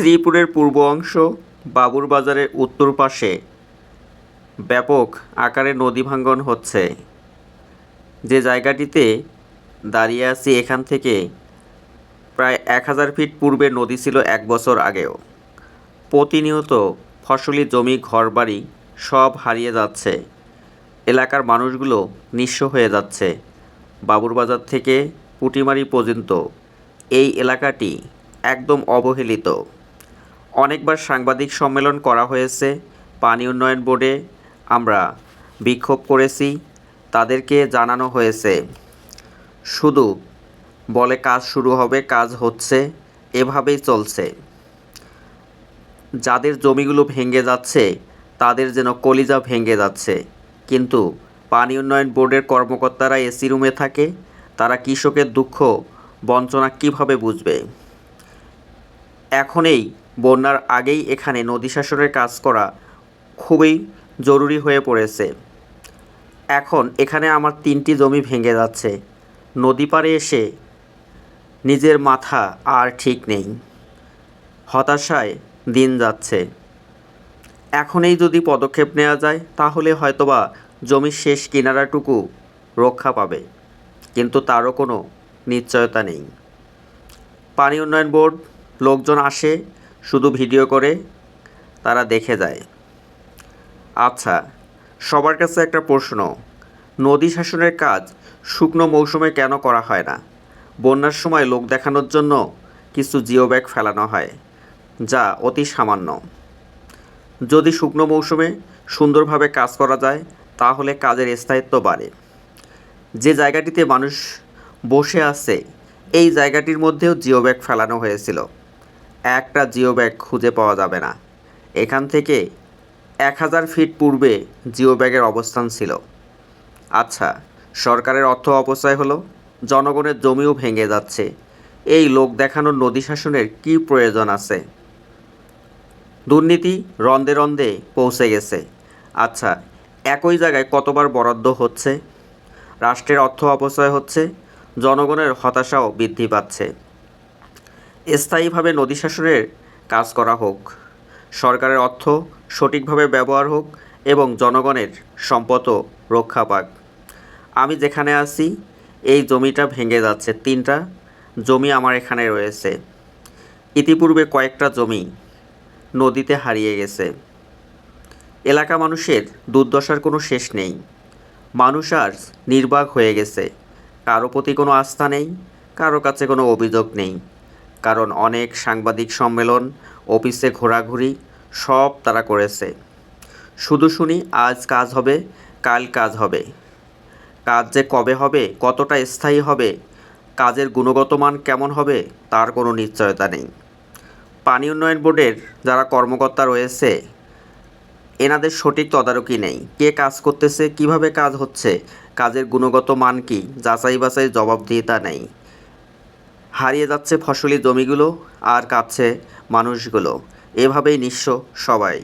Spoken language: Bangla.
শ্রীপুরের পূর্ব অংশ বাবুরবাজারের উত্তর পাশে ব্যাপক আকারে নদী ভাঙ্গন হচ্ছে। যে জায়গাটিতে দাঁড়িয়ে আছি এখান থেকে প্রায় 1000 ফিট পূর্বে নদী ছিল 1 বছর আগেও। প্রতিনিয়ত ফসলি জমি ঘরবাড়ি সব হারিয়ে যাচ্ছে। এলাকার মানুষগুলো নিঃস্ব হয়ে যাচ্ছে। বাবুরবাজার থেকে পুটিমারি পর্যন্ত এই এলাকাটি একদম অবহেলিত। অনেকবার সাংবাদিক সম্মেলন করা হয়েছে, পানি উন্নয়ন বোর্ডে আমরা বিক্ষোভ করেছি, তাদেরকে জানানো হয়েছে। শুধু বলে কাজ শুরু হবে, কাজ হচ্ছে, এভাবেই চলছে। যাদের জমিগুলো ভেঙে যাচ্ছে তাদের যেন কলিজা ভেঙে যাচ্ছে। কিন্তু পানি উন্নয়ন বোর্ডের কর্মকর্তারা এসি রুমে থাকে, তারা কৃষকের দুঃখ বঞ্চনা কীভাবে বুঝবে? এখন এই বন্যার আগেই এখানে নদী শাসনের কাজ করা খুবই জরুরি হয়ে পড়েছে। এখন এখানে আমার 3টি জমি ভেঙে যাচ্ছে। নদী পাড়ে এসে নিজের মাথা আর ঠিক নেই, হতাশায় দিন যাচ্ছে। এখনই যদি পদক্ষেপ নেওয়া যায় তাহলে হয়তোবা জমির শেষ কিনারাটুকু রক্ষা পাবে, কিন্তু তারও কোনো নিশ্চয়তা নেই। পানি উন্নয়ন বোর্ড লোকজন আসে, শুধু ভিডিও করে তারা দেখে যায়। আচ্ছা, সবার কাছে একটা প্রশ্ন, নদী শাসনের কাজ শুকনো মৌসুমে কেন করা হয় না? বন্যার সময় লোক দেখানোর জন্য কিছু জিও ব্যাগ ফেলানো হয়, যা অতি সামান্য। যদি শুকনো মৌসুমে সুন্দরভাবে কাজ করা যায় তাহলে কাজের স্থায়িত্ব বাড়ে। যে জায়গাটিতে মানুষ বসে আছে এই জায়গাটির মধ্যেও জিও ব্যাগ ফেলানো হয়েছিল, একটা জিও ব্যাগ খুঁজে পাওয়া যাবে না। এখান থেকে 1000 ফিট পূর্বে জিও ব্যাগের অবস্থান ছিল। আচ্ছা, সরকারের অর্থ অপচয় হলো, জনগণের জমিও ভেঙে যাচ্ছে। এই লোক দেখানোর নদী শাসনের কী প্রয়োজন আছে? দুর্নীতি রন্ধে রন্ধে পৌঁছে গেছে। আচ্ছা, একই জায়গায় কতবার বরাদ্দ হচ্ছে? রাষ্ট্রের অর্থ অপচয় হচ্ছে, জনগণের হতাশাও বৃদ্ধি পাচ্ছে। স্থায়ীভাবে নদী শাসনের কাজ করা হোক, সরকারের অর্থ সঠিকভাবে ব্যবহার হোক এবং জনগণের সম্পদও রক্ষা পাক। আমি যেখানে আছি এই জমিটা ভেঙে যাচ্ছে, 3টা জমি আমার এখানে রয়েছে। ইতিপূর্বে কয়েকটা জমি নদীতে হারিয়ে গেছে। এলাকা মানুষের দুর্দশার কোনো শেষ নেই। মানুষ আর নির্বাক হয়ে গেছে। কারো প্রতি কোনো আস্থা নেই, কারো কাছে কোনো অভিযোগ নেই। কারণ অনেক সাংবাদিক সম্মেলন, অফিসে ঘোরাঘুরি সব তারা করেছে। শুধু শুনি আজ কাজ হবে, কাল কাজ হবে। কাজ যে কবে হবে, কতটা স্থায়ী হবে, কাজের গুণগত মান কেমন হবে তার কোনো নিশ্চয়তা নেই। পানি উন্নয়ন বোর্ডের যারা কর্মকর্তা রয়েছে এনাদের সঠিক তদারকি নেই। কে কাজ করতেছে, কিভাবে কাজ হচ্ছে, কাজের গুণগত মান কি, যাচাই বাছাই জবাবদিহিতা নেই। হারিয়ে যাচ্ছে ফসলি জমিগুলো আর কাঁদছে মানুষগুলো। এভাবেই নিঃস্ব সবাই।